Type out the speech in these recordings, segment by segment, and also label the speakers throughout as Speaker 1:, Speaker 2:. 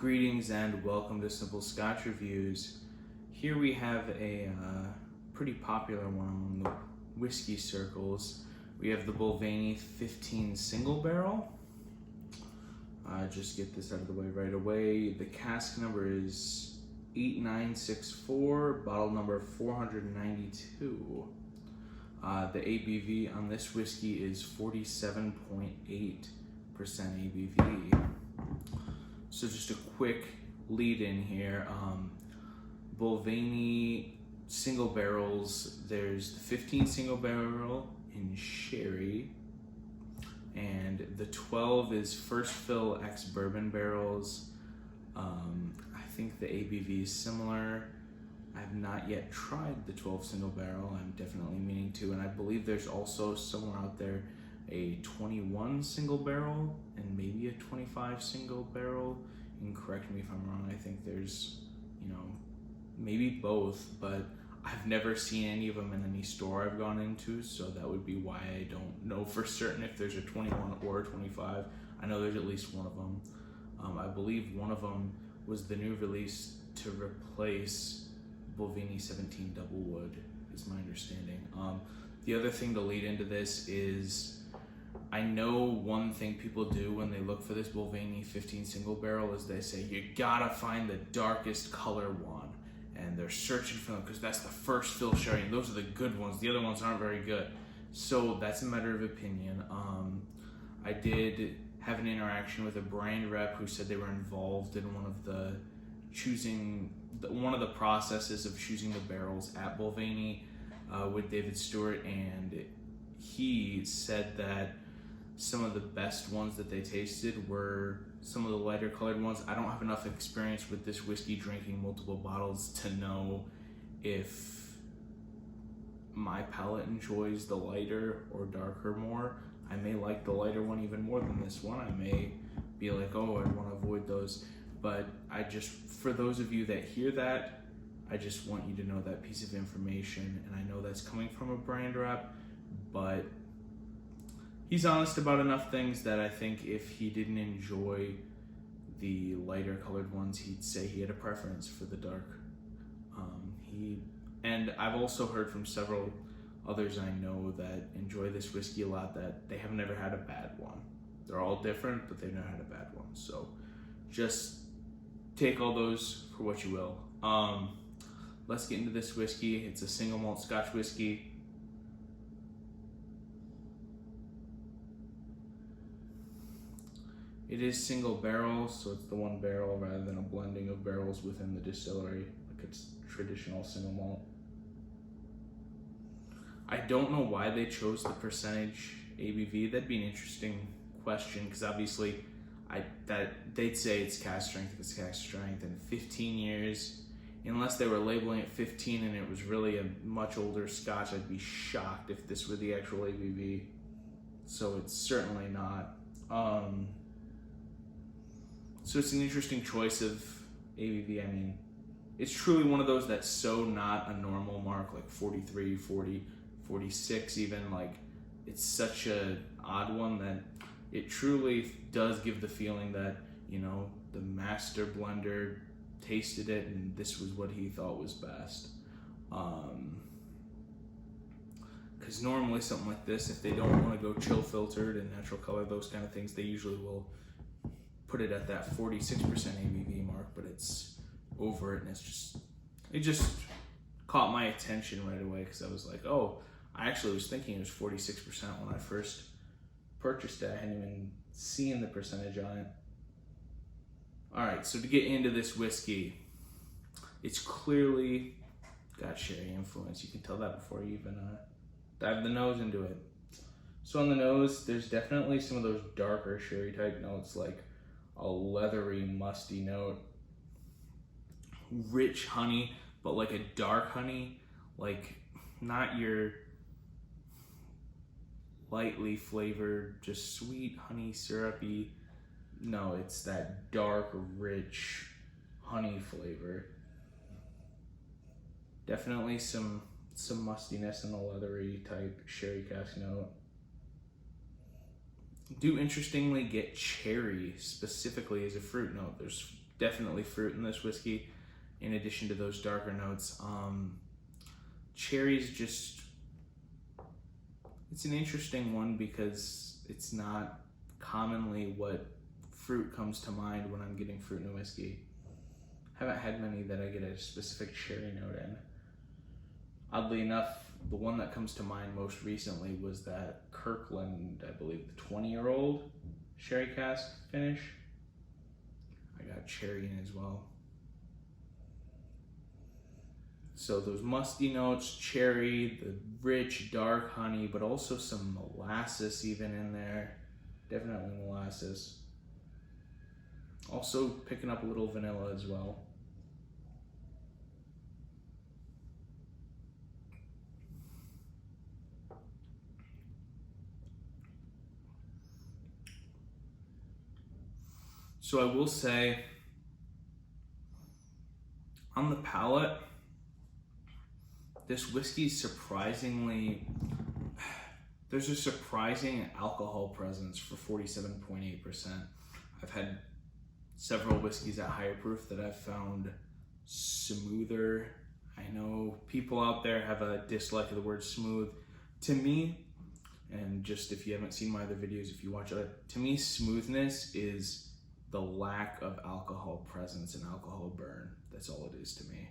Speaker 1: Greetings and welcome to Simple Scotch Reviews. Here we have a pretty popular one among the whiskey circles. We have the Balvenie 15 single barrel. Just get this out of the way right away. The cask number is 8964, bottle number 492. The ABV on this whiskey is 47.8% ABV. So just a quick lead in here. Balvenie single barrels, there's the 15 single barrel in sherry, and the 12 is first fill ex bourbon barrels. I think the ABV is similar. I have not yet tried the 12 single barrel. I'm definitely meaning to, and I believe there's also somewhere out there a 21 single barrel and maybe a 25 single barrel. And correct me if I'm wrong. I think there's, maybe both, but I've never seen any of them in any store I've gone into, so that would be why I don't know for certain if there's a 21 or a 25. I know there's at least one of them. I believe one of them was the new release to replace Balvenie 17 Double Wood, is my understanding. The other thing to lead into this is, I know one thing people do when they look for this Balvenie 15 single barrel is they say, you gotta find the darkest color one. And they're searching for them because that's the first fill sherry, and those are the good ones. The other ones aren't very good. So that's a matter of opinion. I did have an interaction with a brand rep who said they were involved in one of the processes of choosing the barrels at Balvenie with David Stewart, and he said that some of the best ones that they tasted were some of the lighter colored ones. I don't have enough experience with this whiskey drinking multiple bottles to know if my palate enjoys the lighter or darker more. I may like the lighter one even more than this one. I may be like, oh, I want to avoid those. But for those of you that hear that, I just want you to know that piece of information. And I know that's coming from a brand rep, but he's honest about enough things that I think if he didn't enjoy the lighter colored ones, he'd say he had a preference for the dark. And I've also heard from several others I know that enjoy this whiskey a lot that they have never had a bad one. They're all different, but they've never had a bad one. So just take all those for what you will. Let's get into this whiskey. It's a single malt Scotch whiskey. It is single barrel, so it's the one barrel rather than a blending of barrels within the distillery, like it's traditional single malt. I don't know why they chose the percentage ABV. That'd be an interesting question, because obviously they'd say it's cask strength if it's cask strength, and 15 years, unless they were labeling it 15 and it was really a much older Scotch, I'd be shocked if this were the actual ABV. So it's certainly not. So it's an interesting choice of ABV. I mean, it's truly one of those that's so not a normal mark, like 43, 40, 46 even. Like, it's such an odd one that it truly does give the feeling that, the master blender tasted it and this was what he thought was best. Because normally something like this, if they don't want to go chill filtered and natural color, those kind of things, they usually will put it at that 46% ABV mark, but it's over it, and it just caught my attention right away, because I was like, oh, I actually was thinking it was 46% when I first purchased it. I hadn't even seen the percentage on it. All right, so to get into this whiskey, it's clearly got sherry influence. You can tell that before you even dive the nose into it. So on the nose, there's definitely some of those darker sherry type notes, like a leathery, musty note. Rich honey, but like a dark honey, like not your lightly flavored, just sweet honey syrupy. No, it's that dark, rich honey flavor. Definitely some mustiness in the leathery type sherry cask note. Do interestingly get cherry specifically as a fruit note. There's definitely fruit in this whiskey, in addition to those darker notes. Cherry's just, it's an interesting one because it's not commonly what fruit comes to mind when I'm getting fruit in a whiskey. Haven't had many that I get a specific cherry note in. Oddly enough, the one that comes to mind most recently was that Kirkland, I believe, the 20-year-old sherry cask finish. I got cherry in as well. So those musty notes, cherry, the rich dark honey, but also some molasses even in there. Definitely molasses. Also picking up a little vanilla as well. So I will say, on the palate, this whiskey's surprisingly, there's a surprising alcohol presence for 47.8%. I've had several whiskeys at higher proof that I've found smoother. I know people out there have a dislike of the word smooth. To me, and just if you haven't seen my other videos, if you watch it, to me smoothness is the lack of alcohol presence and alcohol burn. That's all it is to me.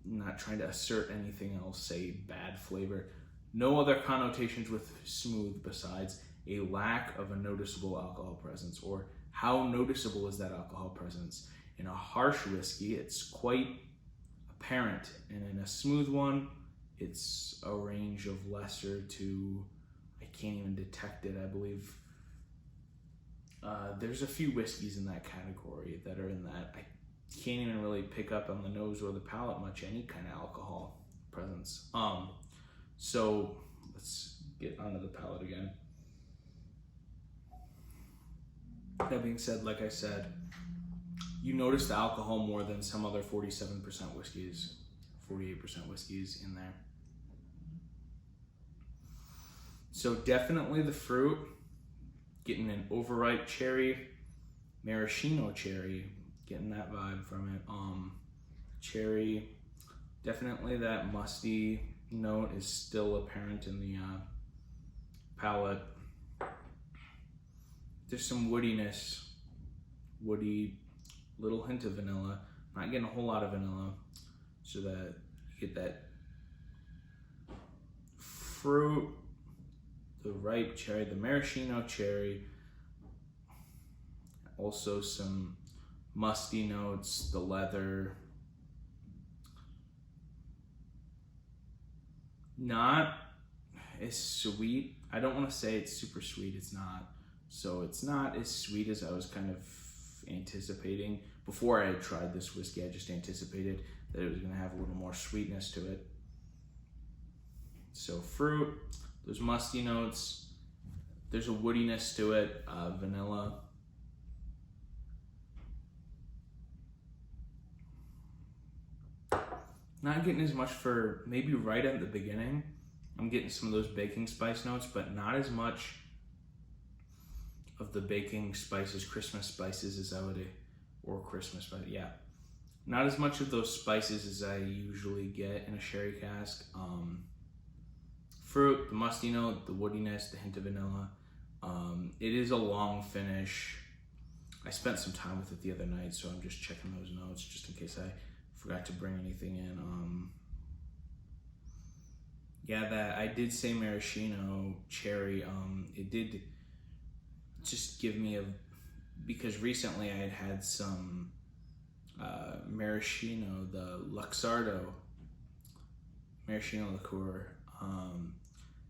Speaker 1: Not trying to assert anything else, say bad flavor. No other connotations with smooth besides a lack of a noticeable alcohol presence, or how noticeable is that alcohol presence. In a harsh whiskey, it's quite apparent, and in a smooth one, it's a range of lesser to, I can't even detect it, I believe. There's a few whiskeys in that category that are in that. I can't even really pick up on the nose or the palate much any kind of alcohol presence. So let's get onto the palate again. That being said, like I said, you notice the alcohol more than some other 47% whiskeys, 48% whiskeys in there. So definitely the fruit, getting an overripe cherry, maraschino cherry, getting that vibe from it. Cherry, definitely that musty note is still apparent in the palate. There's some woodiness, woody, little hint of vanilla. Not getting a whole lot of vanilla, so that you get that fruit, the ripe cherry, the maraschino cherry, also some musty notes, the leather. Not as sweet. I don't want to say it's super sweet, it's not. So it's not as sweet as I was kind of anticipating. Before I had tried this whiskey, I just anticipated that it was going to have a little more sweetness to it. So fruit, those musty notes, there's a woodiness to it, vanilla. Not getting as much for maybe right at the beginning. I'm getting some of those baking spice notes, but not as much of the baking spices, Christmas spices as I would, or Christmas spice, yeah. Not as much of those spices as I usually get in a sherry cask. Fruit, the musty note, the woodiness, the hint of vanilla. It is a long finish. I spent some time with it the other night, so I'm just checking those notes just in case I forgot to bring anything in. Yeah, that I did say maraschino cherry. It did just give me because recently I had had some maraschino, the Luxardo maraschino liqueur,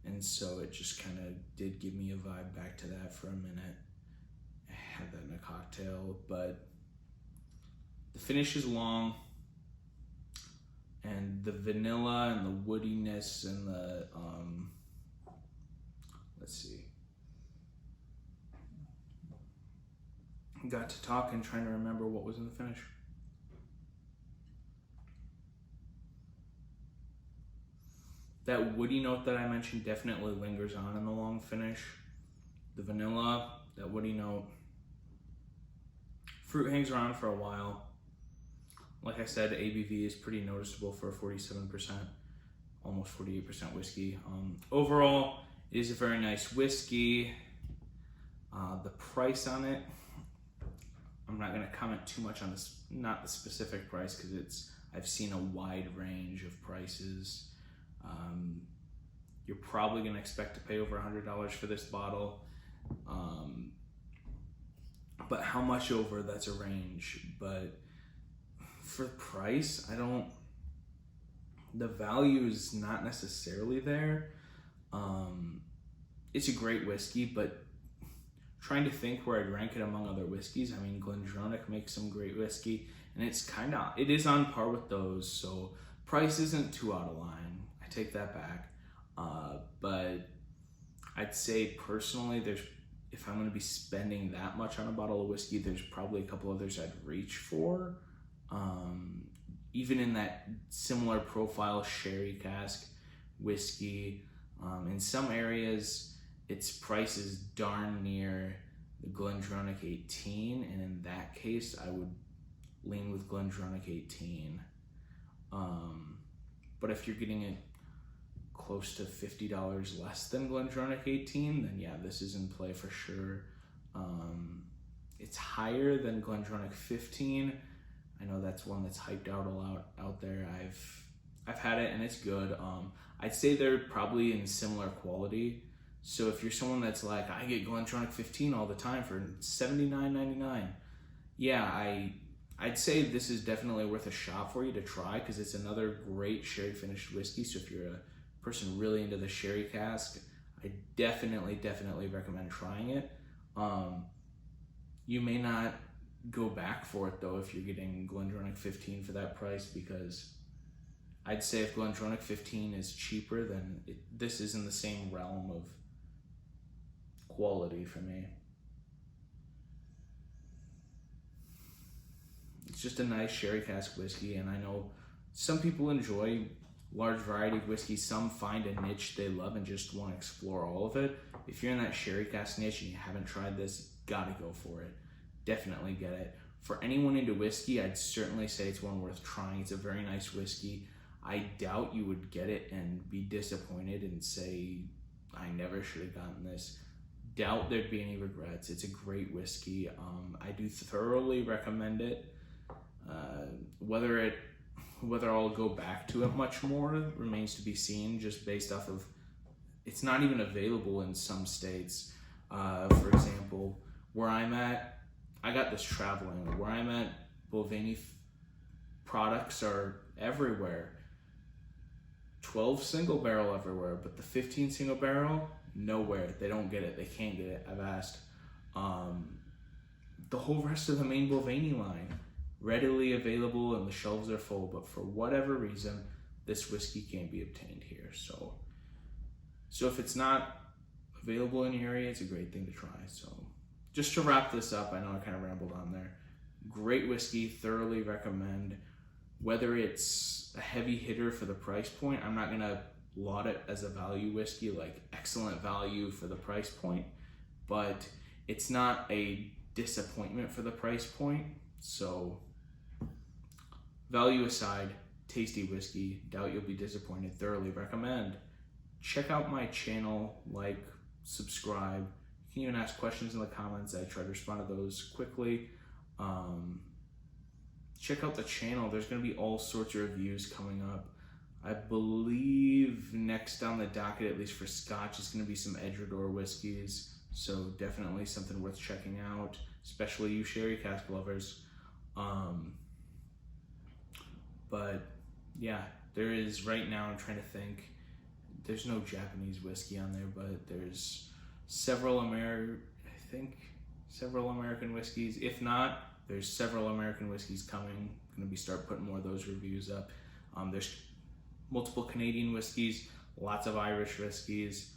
Speaker 1: and so it just kind of did give me a vibe back to that for a minute. I had that in a cocktail, but the finish is long, and the vanilla and the woodiness and the let's see. Got to talking, trying to remember what was in the finish. That woody note that I mentioned definitely lingers on in the long finish. The vanilla, that woody note. Fruit hangs around for a while. Like I said, ABV is pretty noticeable for a 47%, almost 48% whiskey. Overall, it is a very nice whiskey. The price on it, I'm not going to comment too much on this, not the specific price, because I've seen a wide range of prices. You're probably going to expect to pay over $100 for this bottle. But how much over, that's a range. But for the price, the value is not necessarily there. It's a great whiskey, but trying to think where I'd rank it among other whiskeys. I mean, Glendronach makes some great whiskey, and it is on par with those, so price isn't too out of line. I take that back. But I'd say personally, if I'm going to be spending that much on a bottle of whiskey, there's probably a couple others I'd reach for. Even in that similar profile sherry cask whiskey, in some areas, its price is darn near the Glendronach 18, and in that case, I would lean with Glendronach 18. But if you're getting it close to $50 less than Glendronach 18, then yeah, this is in play for sure. It's higher than Glendronach 15. I know that's one that's hyped out a lot out there. I've had it and it's good. I'd say they're probably in similar quality. So if you're someone that's like, I get Glendronach 15 all the time for $79.99, yeah, I'd say this is definitely worth a shot for you to try, because it's another great sherry finished whiskey. So if you're a person really into the sherry cask, I definitely recommend trying it. You may not go back for it though if you're getting Glendronach 15 for that price, because I'd say if Glendronach 15 is cheaper, then this is in the same realm of quality for me. It's just a nice sherry cask whiskey, and I know some people enjoy large variety of whiskey. Some find a niche they love and just want to explore all of it. If you're in that sherry cask niche and you haven't tried this, gotta go for it. Definitely get it. For anyone into whiskey, I'd certainly say it's one worth trying. It's a very nice whiskey. I doubt you would get it and be disappointed and say, I never should have gotten this. Doubt there'd be any regrets. It's a great whiskey. I do thoroughly recommend it. Whether I'll go back to it much more remains to be seen, just based off of it's not even available in some states. For example, where I'm at, I got this traveling. Where I'm at, Balvenie products are everywhere. 12 single barrel everywhere, but the 15 single barrel, nowhere. They don't get it. They can't get it. I've asked. The whole rest of the main Balvenie line, readily available and the shelves are full, but for whatever reason, this whiskey can't be obtained here. So if it's not available in your area, it's a great thing to try. So just to wrap this up, I know I kind of rambled on there. Great whiskey, thoroughly recommend. Whether it's a heavy hitter for the price point, I'm not going to laud it as a value whiskey, like excellent value for the price point, but it's not a disappointment for the price point. So value aside, tasty whiskey, doubt you'll be disappointed, thoroughly recommend. Check out my channel, like, subscribe. You can even ask questions in the comments. I try to respond to those quickly. Check out the channel. There's going to be all sorts of reviews coming up. I believe next on the docket, at least for Scotch, is going to be some Edredor whiskeys. So definitely something worth checking out, especially you sherry cask lovers. But yeah, there is right now, I'm trying to think, there's no Japanese whiskey on there, but there's several American whiskeys. If not, there's several American whiskeys coming. Going to be start putting more of those reviews up. There's multiple Canadian whiskeys, lots of Irish whiskeys,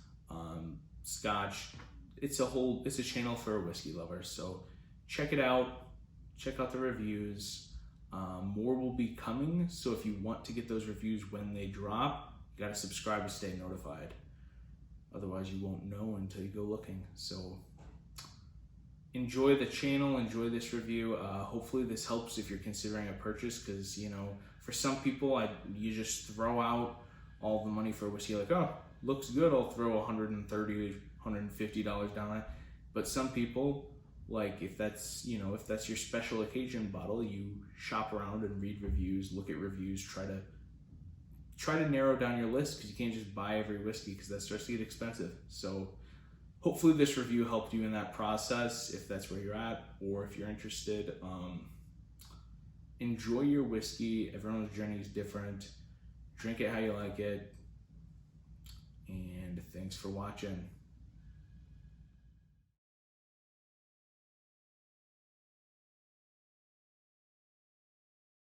Speaker 1: Scotch. It's a channel for whiskey lovers. So check it out. Check out the reviews. More will be coming. So if you want to get those reviews when they drop, you got to subscribe to stay notified. Otherwise, you won't know until you go looking. So enjoy the channel, enjoy this review. Hopefully this helps if you're considering a purchase, because you know, for some people, you just throw out all the money for whiskey, like, oh, looks good, I'll throw $130, $150 down on it. But some people, like, if that's your special occasion bottle, you shop around and read reviews, look at reviews, try to narrow down your list, because you can't just buy every whiskey, because that starts to get expensive. So hopefully this review helped you in that process, if that's where you're at, or if you're interested. Enjoy your whiskey. Everyone's journey is different. Drink it how you like it. And thanks for watching.